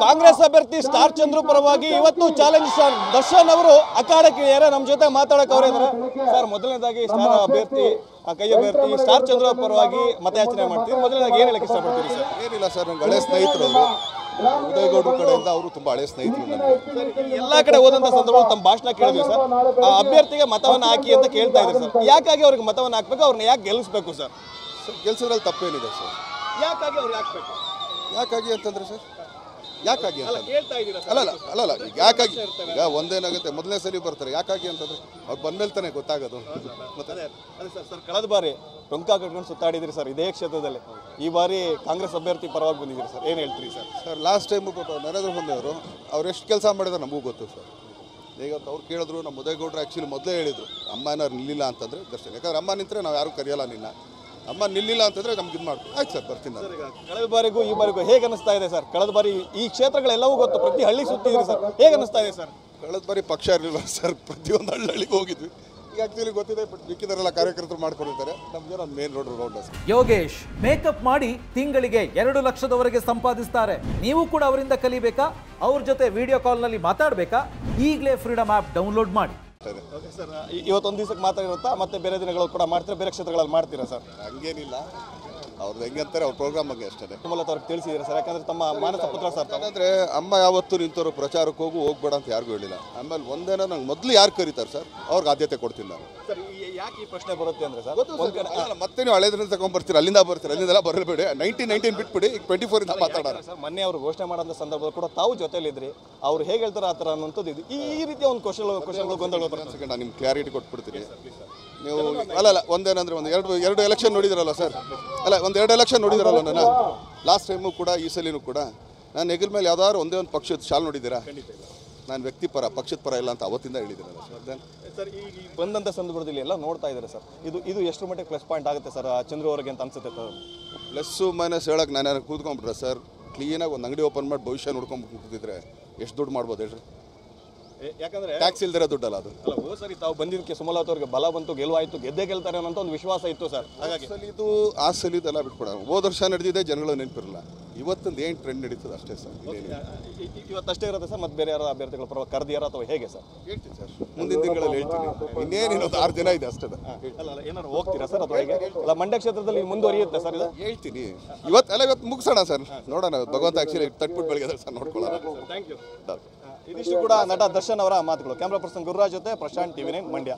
ಕಾಂಗ್ರೆಸ್ ಅಭ್ಯರ್ಥಿ ಸ್ಟಾರ್ ಚಂದ್ರು ಪರವಾಗಿ ಇವತ್ತು ಚಾಲೆಂಜ್ ಸರ್ ದರ್ಶನ್ ಅವರು ಅಖಾಡಕ್ಕೆ ಇಳಿಯಾರೆ. ನಮ್ಮ ಜೊತೆ ಮಾತಾಡಕ್ಕೆ ಅವರೇ ಇದ್ದಾರೆ. ಸರ್, ಮೊದಲನೇದಾಗಿ ಸ್ಟಾರ್ ಅಭ್ಯರ್ಥಿ ಕೈ ಅಭ್ಯರ್ಥಿ ಸ್ಟಾರ್ ಚಂದ್ರು ಪರವಾಗಿ ಮತಯಾಚನೆ ಮಾಡ್ತೀವಿ. ಮೊದಲನೇದಾಗಿ ಏನು ಹೇಳಕ್ಕೆ ಇಷ್ಟಪಡ್ತೀರಿ ಸರ್? ಏನಿಲ್ಲ ಸರ್, ನಂಗೆ ಹಳೆ ಸ್ನೇಹಿತರು ಅವರು, ಉದಯಗೌಡರ ಕಡೆಯಿಂದ ಅವರು ತುಂಬಾ ಹಳೆ ಸ್ನೇಹಿತರು. ಎಲ್ಲಾ ಕಡೆ ಹೋದಂತ ಸಂದರ್ಭದಲ್ಲಿ ತಮ್ಮ ಭಾಷಣ ಕೇಳಿದ್ವಿ ಸರ್. ಆ ಅಭ್ಯರ್ಥಿಗೆ ಮತವನ್ನು ಹಾಕಿ ಅಂತ ಕೇಳ್ತಾ ಇದ್ದಾರೆ ಸರ್. ಯಾಕಾಗಿ ಅವ್ರಿಗೆ ಮತವನ್ನು ಹಾಕ್ಬೇಕು, ಅವ್ರನ್ನ ಯಾಕೆ ಗೆಲ್ಲಿಸ್ಬೇಕು ಸರ್? ಕೆಲಸದಲ್ಲಿ ತಪ್ಪೇನಿದೆ ಸರ್? ಯಾಕಾಗಿ ಅವ್ರಿಗೆ ಹಾಕ್ಬೇಕು? ಯಾಕಾಗಿ ಅಂತಂದ್ರೆ ಸರ್, ಯಾಕಾಗಿ ಅಂತ ಕೇಳ್ತಾ ಇದ್ದೀರಾ? ಅಲ್ಲ ಈಗ ಯಾಕಾಗಿ, ಈಗ ಒಂದೇನಾಗುತ್ತೆ, ಮೊದಲನೇ ಸಲ ಬರ್ತಾರೆ, ಯಾಕಾಗಿ ಅಂತಂದ್ರೆ ಅವ್ರು ಬಂದ್ಮೇಲೆ ತಾನೇ ಗೊತ್ತಾಗೋದು. ಮತ್ತೆ ಅದೇ ಸರ್, ಕಳೆದ ಬಾರಿ ಟೊಂಕ ಕಟ್ಕೊಂಡು ಸುತ್ತಾಡಿದ್ರಿ ಸರ್ ಇದೇ ಕ್ಷೇತ್ರದಲ್ಲಿ. ಈ ಬಾರಿ ಕಾಂಗ್ರೆಸ್ ಅಭ್ಯರ್ಥಿ ಪರವಾಗಿ ಬಂದಿದ್ದೀರಿ ಸರ್, ಏನು ಹೇಳ್ತೀರಿ sir? Sir, last time Narendra Modi ಅವರು ಅವ್ರು ಎಷ್ಟು ಕೆಲಸ ಮಾಡಿದ್ರೆ ನಮಗೂ ಗೊತ್ತು ಸರ್. ಈಗ ಅವ್ರು ಕೇಳಿದ್ರು, ನಮ್ಮ ಉದಯಗೌಡರು ಆ್ಯಕ್ಚುಲಿ ಮೊದಲೇ ಹೇಳಿದ್ರು, ಅಮ್ಮ ಏನಾರು ನಿಲ್ಲಿಲ್ಲ ಅಂತಂದರೆ ದರ್ಶನ, ಯಾಕಂದ್ರೆ ಅಮ್ಮ ನಿಂತರೆ ನಾವು ಯಾರು ಕರೆಯಲ್ಲ ನಿನ್ನ, ಅಮ್ಮ ನಿಲ್ಲಿಲ್ಲ ಅಂತಂದರೆ ನಮ್ಗೆ ಇದು ಮಾಡ್ತೀವಿ. ಆಯ್ತು ಸರ್, ಬರ್ತೀನಿ ನಾನು. ಕಳೆದ ಬಾರಿಗೂ ಈ ಬಾರಿಗೂ ಹೇಗೆ ಅನಿಸ್ತಾ ಇದೆ ಸರ್? ಕಳೆದ ಬಾರಿ ಈ ಕ್ಷೇತ್ರಗಳೆಲ್ಲವೂ ಗೊತ್ತು, ಪ್ರತಿ ಹಳ್ಳಿ ಸುತ್ತಿದ್ರಿ ಸರ್, ಹೇಗೆ ಅನಿಸ್ತಾ ಇದೆ ಸರ್? ಕಳೆದ ಬಾರಿ ಪಕ್ಷ ಇರಲಿಲ್ಲ ಸರ್, ಪ್ರತಿಯೊಂದು ಹಳ್ಳಿಗೆ ಹೋಗಿದ್ವಿ. ಈಗ ಆ್ಯಕ್ಚುಲಿ ಗೊತ್ತಿದೆ, ಬಟ್ ಮಿಕ್ಕಿದರೆಲ್ಲ ಕಾರ್ಯಕರ್ತರು ಮಾಡ್ಕೊಂಡಿರ್ತಾರೆ. ನಮಗೆ ಒಂದು main road sir. Yogesh makeup ಮಾಡಿ ತಿಂಗಳಿಗೆ 2 ಲಕ್ಷದವರೆಗೆ ಸಂಪಾದಿಸ್ತಾರೆ. ನೀವು ಕೂಡ ಅವರಿಂದ ಕಲಿಬೇಕಾ? ಅವ್ರ ಜೊತೆ ವಿಡಿಯೋ ಕಾಲ್ನಲ್ಲಿ ಮಾತಾಡಬೇಕಾ? ಈಗಲೇ ಫ್ರೀಡಮ್ ಆ್ಯಪ್ ಡೌನ್ಲೋಡ್ ಮಾಡಿ. ಸರ್, ಇವತ್ತೊಂದು ದಿವಸಕ್ಕೆ ಮಾತ್ರ ಇರುತ್ತಾ, ಮತ್ತೆ ಬೇರೆ ದಿನಗಳು ಕೂಡ ಮಾಡ್ತೀರಾ, ಬೇರೆ ಕ್ಷೇತ್ರಗಳಲ್ಲಿ ಮಾಡ್ತೀರಾ ಸರ್? ಹಂಗೇನಿಲ್ಲ, ಅವ್ರದ್ದು ಹೆಂಗಂತಾರೆ ಅವ್ರ ಪ್ರೋಗ್ರಾಮ್ಗೆ ಅಷ್ಟೇ. ಮೂಲತಃ ಅವ್ರಿಗೆ ತಿಳಿಸಿದ್ದೀರಾ ಸರ್? ಯಾಕಂದ್ರೆ ತಮ್ಮ ಮಾನಸ ಪುತ್ರ ಸರ್. ಯಾಕಂದರೆ ಅಮ್ಮ ಯಾವತ್ತೂ ನಿಂತವರು ಪ್ರಚಾರಕ್ಕೆ ಹೋಗ್ಬೇಡ ಅಂತ ಯಾರಿಗೂ ಹೇಳಿಲ್ಲ. ಆಮೇಲೆ ಒಂದೇನೋ ನಂಗೆ ಮೊದಲು ಯಾರು ಕರೀತಾರೆ ಸರ್, ಅವ್ರಿಗೆ ಆದ್ಯತೆ ಕೊಡ್ತೀನಿ ನಾನು. ಸರ್, ಯಾಕೆ ಈ ಪ್ರಶ್ನೆ ಬರುತ್ತೆ ಅಂದರೆ ಸರ್, ಮತ್ತೆ ನೀವು ಹಳೆದ್ರಿಂದ ತಗೊಂಡ್ಬರ್ತೀರಿ, ಅಲ್ಲಿಂದ ಅಲ್ಲಿಂದೆಲ್ಲ ಬರಬೇಡಿ. 19 ಬಿಟ್ಬಿಡಿ, ಈಗ 24 ಮಾತಾಡೋಣ ಸರ್. ಮೊನ್ನೆ ಅವರು ಘೋಷಣೆ ಮಾಡೋಂಥ ಸಂದರ್ಭದಲ್ಲಿ ಕೂಡ ತಾವು ಜೊತೆಲಿದ್ರಿ, ಅವ್ರು ಹೇಗೆ ಹೇಳ್ತಾರೆ ಆ ಥರ ಅನ್ನೋಂಥದ್ದು ಇದು. ಈ ರೀತಿಯ ಒಂದು ಕ್ವಶನ್ಗಳು ಗೊಂದಲ. ಸೆಕೆಂಡ್ ನಾನು ನಿಮ್ಗೆ ಕ್ಲಾರಿಟಿ ಕೊಟ್ಬಿಡ್ತೀನಿ. ನೀವು ಅಲ್ಲ ಒಂದೇನಂದ್ರೆ ಒಂದು ಎರಡು ಎಲೆಕ್ಷನ್ ನೋಡಿದಿರಲ್ಲ ಸರ್, ಒಂದು 2 ಎಲೆಕ್ಷನ್ ನೋಡಿದಿರಲ್ಲ ನಾನು. ಲಾಸ್ಟ್ ಟೈಮು ಕೂಡ ಈ ಸಲಿನೂ ಕೂಡ ನಾನು ಹೆಗಲ ಮೇಲೆ ಯಾವ್ದಾದ್ರು ಒಂದೇ ಒಂದು ಪಕ್ಷದ ಶಾಲ್ ನೋಡಿದ್ದೀರಾ? ನಾನು ವ್ಯಕ್ತಿ ಪರ, ಪಕ್ಷದ ಪರ ಇಲ್ಲ ಅಂತ ಅವತ್ತಿಂದ ಹೇಳಿದ್ದೀರಲ್ಲ ಸರ್. ಸರ್, ಈಗ ಬಂದಂಥ ಸಂದರ್ಭದಲ್ಲಿ ಎಲ್ಲ ನೋಡ್ತಾ ಇದ್ದಾರೆ ಸರ್, ಇದು ಎಷ್ಟು ಮಟ್ಟಿಗೆ ಪ್ಲಸ್ ಪಾಯಿಂಟ್ ಆಗುತ್ತೆ ಸರ್ ಚಂದ್ರು ಅವರಿಗೆ ಅಂತ ಅನ್ಸುತ್ತೆ ಸರ್? ಪ್ಲಸ್ಸು ಮೈನಸ್ ಹೇಳಕ್ಕೆ ನಾನು ಕೂತ್ಕೊಂಡ್ಬಿಟ್ರೆ ಸರ್, ಕ್ಲೀನಾಗಿ ಒಂದು ಅಂಗಡಿ ಓಪನ್ ಮಾಡಿ ಭವಿಷ್ಯ ನೋಡ್ಕೊಂಡು ಕೂತಿದ್ರೆ ಎಷ್ಟು ದುಡ್ಡು ಮಾಡ್ಬೋದು ಹೇಳ್ರಿ? ಯಾಕಂದ್ರೆ ಟ್ಯಾಕ್ಸ್ ಇಲ್ದಿರೋ ದುಡ್ಡಲ್ಲ ಅದು. ಹೋದ ಸರಿ ತಾವು ಬಂದಿದ್ದಕ್ಕೆ ಸುಮಲತಾ ಅವ್ರಿಗೆ ಬಲ ಬಂತು, ಗೆಲುವಾಯಿತು, ಗೆದ್ದೇ ಗೆಲ್ತಾರೆ ಅನ್ನೋ ಒಂದು ವಿಶ್ವಾಸ ಇತ್ತು ಸರ್. ಹಾಗಾಗಿ ಆ ಸಲಿದೆಲ್ಲ ಬಿಟ್ಬಿಡ. ಹೋದ ವರ್ಷ ನಡೆದಿದೆ, ಜನಗಳು ನೆನಪಿರಲ್ಲ. ಇವತ್ತೊಂದು ಏನು ಟ್ರೆಂಡ್ ನಡೀತದೆ ಅಷ್ಟೇ ಸರ್. ಇವತ್ತಷ್ಟೇ ಇರುತ್ತೆ ಸರ್, ಮತ್ತೆ ಬೇರೆ ಯಾರು ಅಭ್ಯರ್ಥಿಗಳ ಪರವಾಗಿ ಕರೆದಿಯಾರ ಅಥವಾ ಹೇಗೆ ಸರ್? ಹೇಳ್ತೀನಿ ಸರ್, ಮುಂದಿನ ತಿಂಗಳಲ್ಲಿ ಹೇಳ್ತೀನಿ. ಇನ್ನೇನಿನ್ನೊಂದು 6 ದಿನ ಇದೆ ಅಷ್ಟೇ. ಅಲ್ಲ ಏನಾದ್ರು ಹೋಗ್ತೀರಾ ಸರ್ ಅಥವಾ ಹೇಗೆ? ಅಲ್ಲ, ಮಂಡ್ಯ ಕ್ಷೇತ್ರದಲ್ಲಿ ಮುಂದುವರಿಯುತ್ತೆ ಸರ್ ಇದು? ಹೇಳ್ತೀನಿ. ಇವತ್ತು ಮುಗಿಸೋಣ ಸರ್, ನೋಡೋಣ. ಭಗವಂತ ಆಕ್ಚುಲಿ ತಟ್ಬಿಟ್ಟು ಬೆಳಗ್ಗೆ ಸರ್ ನೋಡ್ಕೊಳ್ಳೋಣ. Thank you. ಇದಿಷ್ಟು ಕೂಡ ನಟ ದರ್ಶನ್ ಅವರ ಮಾತುಗಳು. ಕ್ಯಾಮ್ರಾ ಪರ್ಸನ್ ಗುರುರಾಜ್ ಜೊತೆ ಪ್ರಶಾಂತ್, TV9 ಮಂಡ್ಯ.